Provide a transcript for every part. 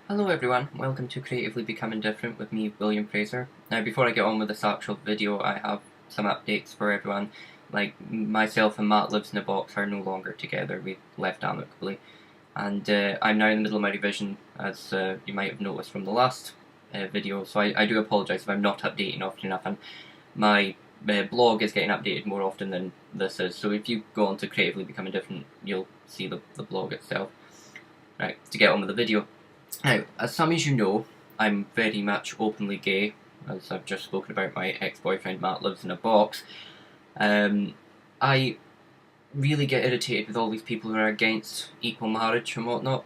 Hello everyone, welcome to Creatively Becoming Different with me, William Fraser. Now before I get on with this actual video, I have some updates for everyone. Like, myself and Matt Lives in a Box are no longer together, we left amicably. And I'm now in the middle of my revision, as you might have noticed from the last video, so I do apologise if I'm not updating often enough, and my blog is getting updated more often than this is, so if you go on to Creatively Becoming Different, you'll see the blog itself. Right, to get on with the video. Now, as some of you know, I'm very much openly gay, as I've just spoken about my ex-boyfriend Matt Lives in a Box. I really get irritated with all these people who are against equal marriage and whatnot.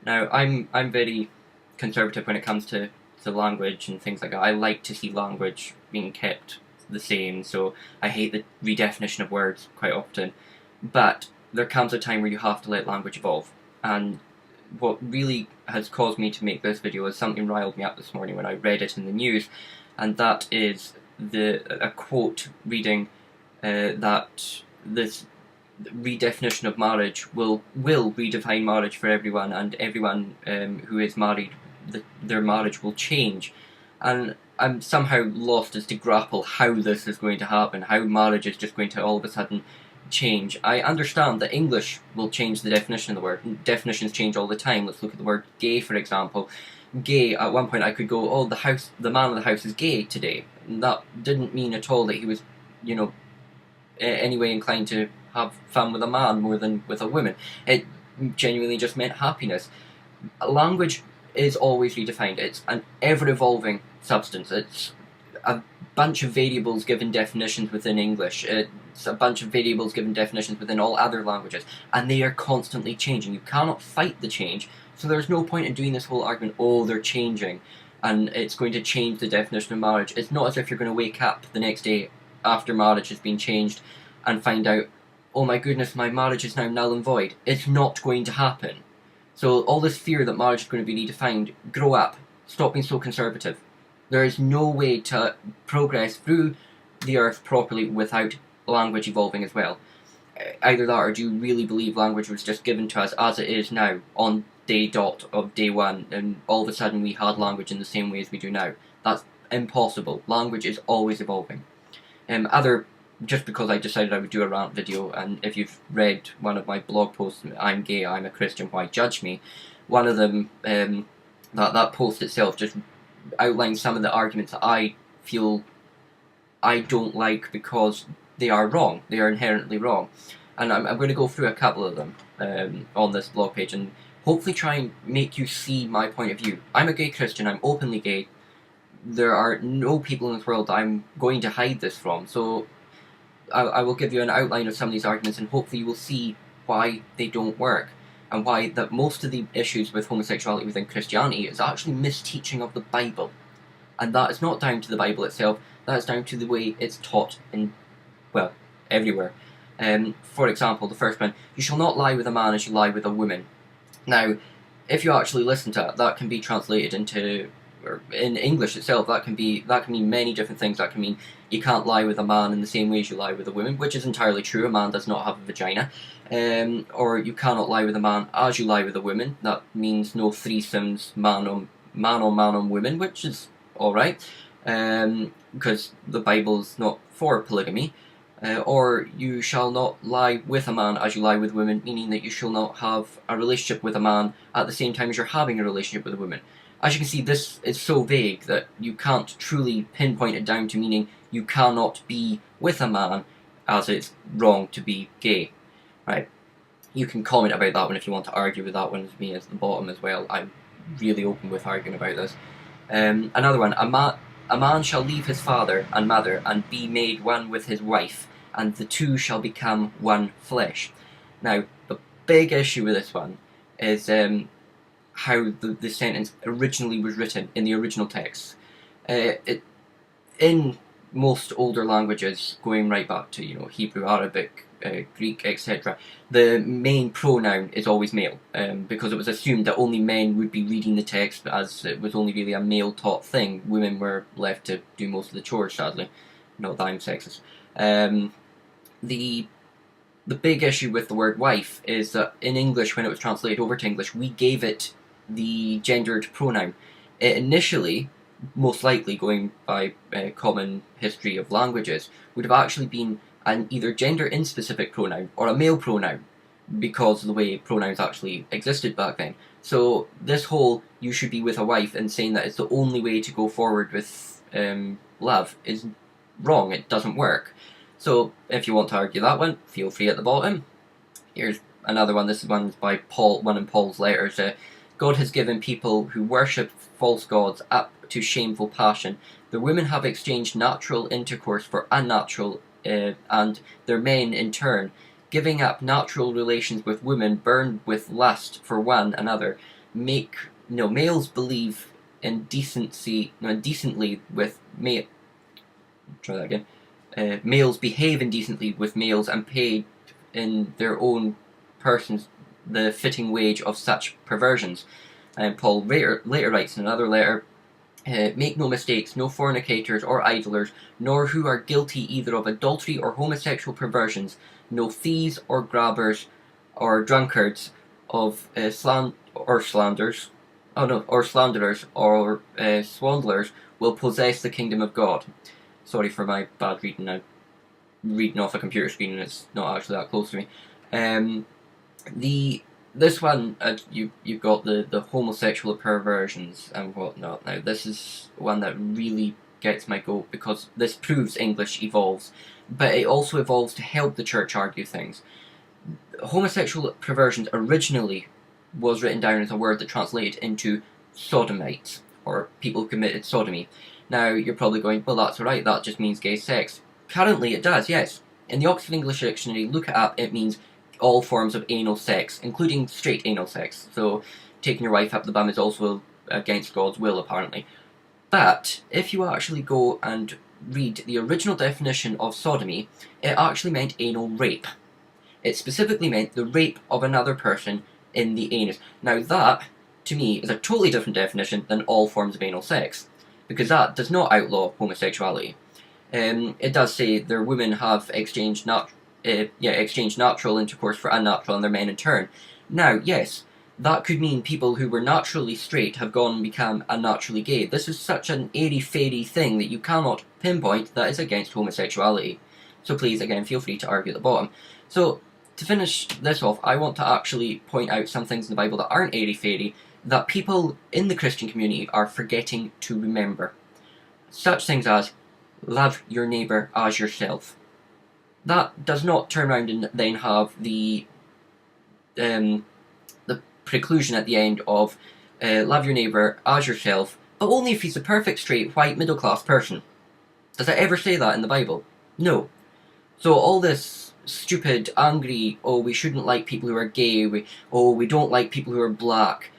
Now, I'm very conservative when it comes to language and things like that. I like to see language being kept the same, so I hate the redefinition of words quite often. But there comes a time where you have to let language evolve, and what really has caused me to make this video is something riled me up this morning when I read it in the news, and that is a quote reading that this redefinition of marriage will redefine marriage for everyone, and everyone who is married, their marriage will change. And I'm somehow lost as to grapple how this is going to happen, how marriage is just going to all of a sudden change. I understand that English will change the definition of the word. Definitions change all the time. Let's look at the word gay, for example. Gay, at one point I could go, oh, the man of the house is gay today. And that didn't mean at all that he was, anyway inclined to have fun with a man more than with a woman. It genuinely just meant happiness. Language is always redefined. It's an ever-evolving substance. It's a bunch of variables given definitions within English. It's a bunch of variables given definitions within all other languages, and they are constantly changing. You cannot fight the change, so there's no point in doing this whole argument, oh, they're changing, and it's going to change the definition of marriage. It's not as if you're going to wake up the next day after marriage has been changed and find out, oh my goodness, my marriage is now null and void. It's not going to happen. So all this fear that marriage is going to be redefined, grow up. Stop being so conservative. There is no way to progress through the earth properly without language evolving as well. Either that, or do you really believe language was just given to us as it is now on day dot of day one, and all of a sudden we had language in the same way as we do now? That's impossible. Language is always evolving. Just because I decided I would do a rant video, and if you've read one of my blog posts, I'm gay, I'm a Christian, why judge me? One of them, that post itself just outlines some of the arguments that I feel I don't like because they are wrong. They are inherently wrong. And I'm going to go through a couple of them on this blog page and hopefully try and make you see my point of view. I'm a gay Christian, I'm openly gay. There are no people in this world that I'm going to hide this from, so I will give you an outline of some of these arguments, and hopefully you will see why they don't work, and why that most of the issues with homosexuality within Christianity is actually misteaching of the Bible. And that is not down to the Bible itself, that is down to the way it's taught in, well, everywhere. For example, the first one, you shall not lie with a man as you lie with a woman. Now, if you actually listen to it, that can be translated into, or in English itself, that can mean many different things. That can mean you can't lie with a man in the same way as you lie with a woman, which is entirely true. A man does not have a vagina. Or you cannot lie with a man as you lie with a woman. That means no threesomes, man on women, which is alright, because the Bible's not for polygamy. Or you shall not lie with a man as you lie with women, meaning that you shall not have a relationship with a man at the same time as you're having a relationship with a woman. As you can see, this is so vague that you can't truly pinpoint it down to meaning you cannot be with a man, as it's wrong to be gay. Right? You can comment about that one if you want to argue with that one with me at the bottom as well. I'm really open with arguing about this. Another one, a man shall leave his father and mother and be made one with his wife, and the two shall become one flesh. Now, the big issue with this one is how the sentence originally was written in the original text. In most older languages, going right back to Hebrew, Arabic, Greek, etc., the main pronoun is always male, because it was assumed that only men would be reading the text, as it was only really a male-taught thing. Women were left to do most of the chores, sadly. Not that I'm sexist. The big issue with the word wife is that in English, when it was translated over to English, we gave it the gendered pronoun. It initially, most likely going by common history of languages, would have actually been an either gender-inspecific pronoun or a male pronoun, because of the way pronouns actually existed back then. So this whole "you should be with a wife" and saying that it's the only way to go forward with love is wrong. It doesn't work. So if you want to argue that one, feel free at the bottom. Here's another one. This one's by Paul, one in Paul's letters. God has given people who worship false gods up to shameful passion. The women have exchanged natural intercourse for unnatural, and their men in turn, giving up natural relations with women, burned with lust for one another, males believe in indecently with male. Try that again. Males behave indecently with males and pay in their own persons the fitting wage of such perversions. And Paul later writes in another letter, make no mistakes, no fornicators or idlers, nor who are guilty either of adultery or homosexual perversions, no thieves or grabbers or drunkards, of slanderers or swindlers will possess the kingdom of God. Sorry for my bad reading. I'm reading off a computer screen and it's not actually that close to me. This one, you've got the homosexual perversions and whatnot. Now, this is one that really gets my goat, because this proves English evolves, but it also evolves to help the church argue things. Homosexual perversions originally was written down as a word that translated into sodomites, or people who committed sodomy. Now, you're probably going, well, that's alright, that just means gay sex. Currently, it does, yes. In the Oxford English Dictionary, look it up, it means all forms of anal sex, including straight anal sex. So, taking your wife up the bum is also against God's will, apparently. But, if you actually go and read the original definition of sodomy, it actually meant anal rape. It specifically meant the rape of another person in the anus. Now that, to me, is a totally different definition than all forms of anal sex, because that does not outlaw homosexuality. It does say their women have exchanged natural intercourse for unnatural, and their men in turn. Now, yes, that could mean people who were naturally straight have gone and become unnaturally gay. This is such an airy-fairy thing that you cannot pinpoint that is against homosexuality. So please, again, feel free to argue at the bottom. So, to finish this off, I want to actually point out some things in the Bible that aren't airy-fairy, that people in the Christian community are forgetting to remember. Such things as, love your neighbour as yourself. That does not turn around and then have the preclusion at the end of love your neighbour as yourself, but only if he's a perfect straight white middle class person. Does it ever say that in the Bible? No. So all this stupid, angry, oh, we shouldn't like people who are gay, we don't like people who are black,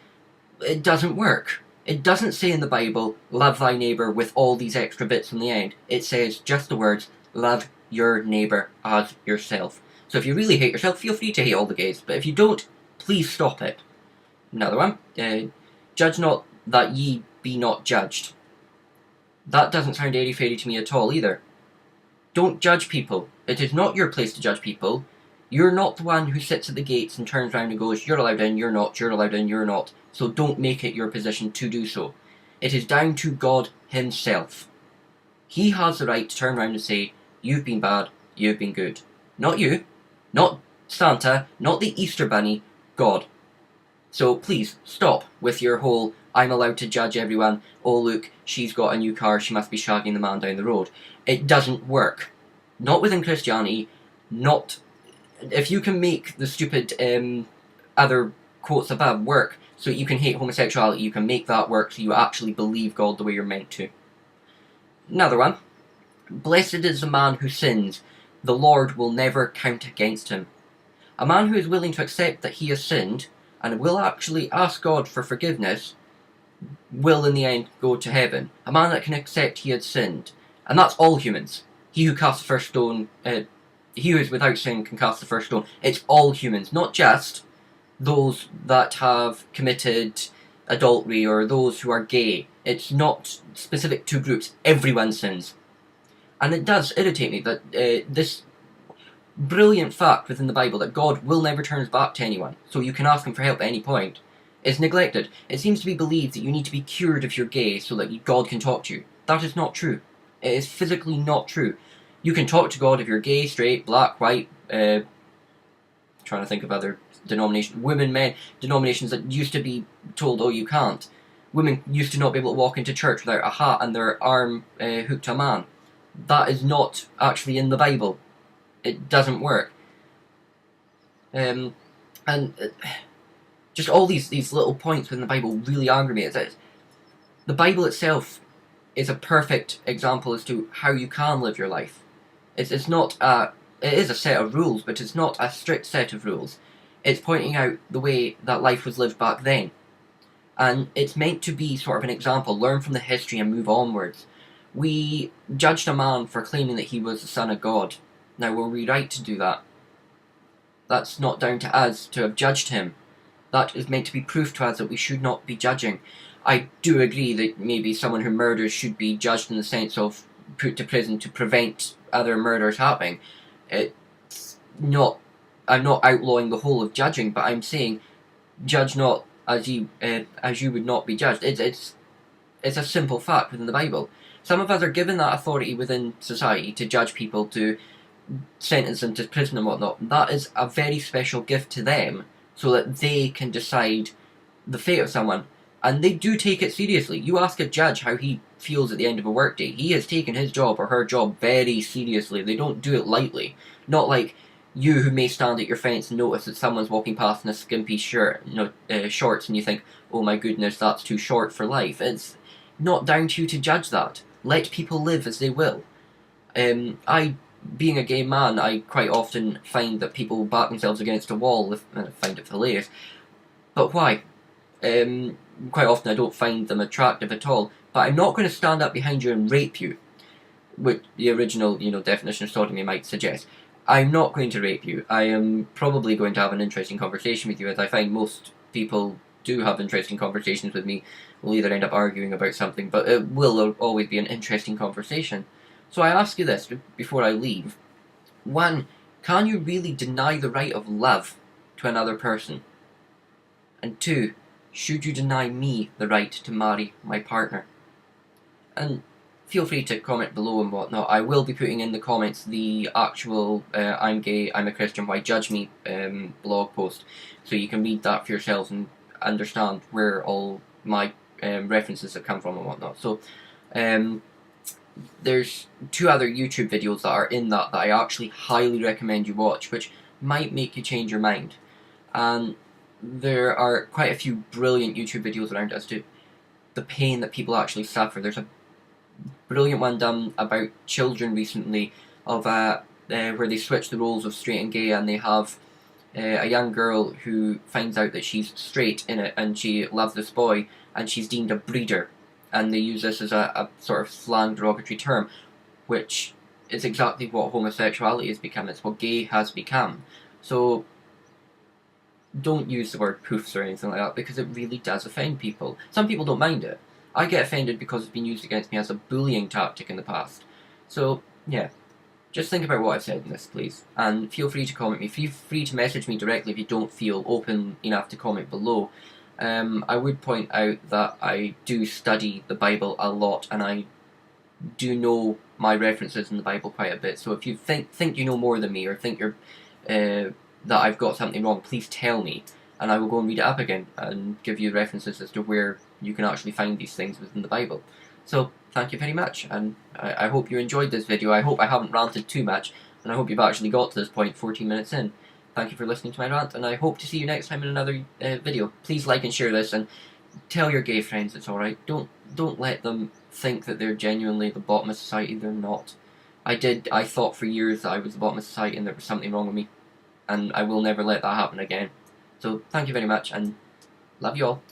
it doesn't work. It doesn't say in the Bible, love thy neighbour with all these extra bits on the end. It says just the words, love your neighbour as yourself. So if you really hate yourself, feel free to hate all the gays, but if you don't, please stop it. Another one, judge not that ye be not judged. That doesn't sound airy-fairy to me at all either. Don't judge people. It is not your place to judge people. You're not the one who sits at the gates and turns around and goes, you're allowed in, you're not, you're allowed in, you're not. So don't make it your position to do so. It is down to God himself. He has the right to turn around and say, you've been bad, you've been good. Not you, not Santa, not the Easter Bunny, God. So please, stop with your whole, I'm allowed to judge everyone, oh look, she's got a new car, she must be shagging the man down the road. It doesn't work. Not within Christianity, not... If you can make the stupid other quotes above work so you can hate homosexuality, you can make that work so you actually believe God the way you're meant to. Another one. Blessed is the man who sins, the Lord will never count against him. A man who is willing to accept that he has sinned, and will actually ask God for forgiveness, will in the end go to heaven. A man that can accept he had sinned. And that's all humans. He who casts the first stone, he who is without sin can cast the first stone. It's all humans, not just those that have committed adultery or those who are gay. It's not specific to groups. Everyone sins. And it does irritate me that this brilliant fact within the Bible that God will never turn his back to anyone, so you can ask him for help at any point, is neglected. It seems to be believed that you need to be cured if you're gay so that God can talk to you. That is not true. It is physically not true. You can talk to God if you're gay, straight, black, white, trying to think of other denominations, women, men, denominations that used to be told, oh, you can't. Women used to not be able to walk into church without a hat and their arm hooked to a man. That is not actually in the Bible. It doesn't work. Just all these little points within the Bible really anger me. The Bible itself is a perfect example as to how you can live your life. It's not it is a set of rules, but it's not a strict set of rules. It's pointing out the way that life was lived back then. And it's meant to be sort of an example, learn from the history and move onwards. We judged a man for claiming that he was the son of God. Now, were we right to do that? That's not down to us to have judged him. That is meant to be proof to us that we should not be judging. I do agree that maybe someone who murders should be judged in the sense of put to prison to prevent other murders happening. I'm not outlawing the whole of judging, but I'm saying judge not as you would not be judged. It's a simple fact within the Bible. Some of us are given that authority within society to judge people, to sentence them to prison and whatnot. That is a very special gift to them, so that they can decide the fate of someone. And they do take it seriously. You ask a judge how he feels at the end of a workday. He has taken his job or her job very seriously. They don't do it lightly. Not like you, who may stand at your fence and notice that someone's walking past in a skimpy shirt, shorts, and you think, oh my goodness, that's too short for life. It's not down to you to judge that. Let people live as they will. Being a gay man, I quite often find that people back themselves against a wall, and I find it hilarious. But why? Quite often I don't find them attractive at all. But I'm not going to stand up behind you and rape you, which the original, definition of sodomy might suggest. I'm not going to rape you. I am probably going to have an interesting conversation with you, as I find most people do have interesting conversations with me. We'll either end up arguing about something, but it will always be an interesting conversation. So I ask you this before I leave. 1, can you really deny the right of love to another person? And 2, should you deny me the right to marry my partner? And feel free to comment below and whatnot. I will be putting in the comments the actual I'm gay, I'm a Christian, why judge me blog post, so you can read that for yourselves and understand where all my references have come from and whatnot. So there's 2 other YouTube videos that are in that I actually highly recommend you watch, which might make you change your mind. And there are quite a few brilliant YouTube videos around as to the pain that people actually suffer. There's a brilliant one done about children recently of where they switch the roles of straight and gay, and they have a young girl who finds out that she's straight in it and she loves this boy, and she's deemed a breeder, and they use this as a sort of slang derogatory term, which is exactly what homosexuality has become. It's what gay has become. So don't use the word poofs or anything like that, because it really does offend people. Some people don't mind it. I get offended because it's been used against me as a bullying tactic in the past. So, yeah. Just think about what I've said in this, please. And feel free to comment me. Feel free to message me directly if you don't feel open enough to comment below. I would point out that I do study the Bible a lot, and I do know my references in the Bible quite a bit. So if you think you know more than me, or think you're that I've got something wrong, please tell me, and I will go and read it up again and give you references as to where you can actually find these things within the Bible. So, thank you very much, and I hope you enjoyed this video. I hope I haven't ranted too much, and I hope you've actually got to this point 14 minutes in. Thank you for listening to my rant, and I hope to see you next time in another video. Please like and share this, and tell your gay friends it's alright. Don't let them think that they're genuinely the bottom of society. They're not. I thought for years that I was the bottom of society and there was something wrong with me, and I will never let that happen again. So, thank you very much, and love you all.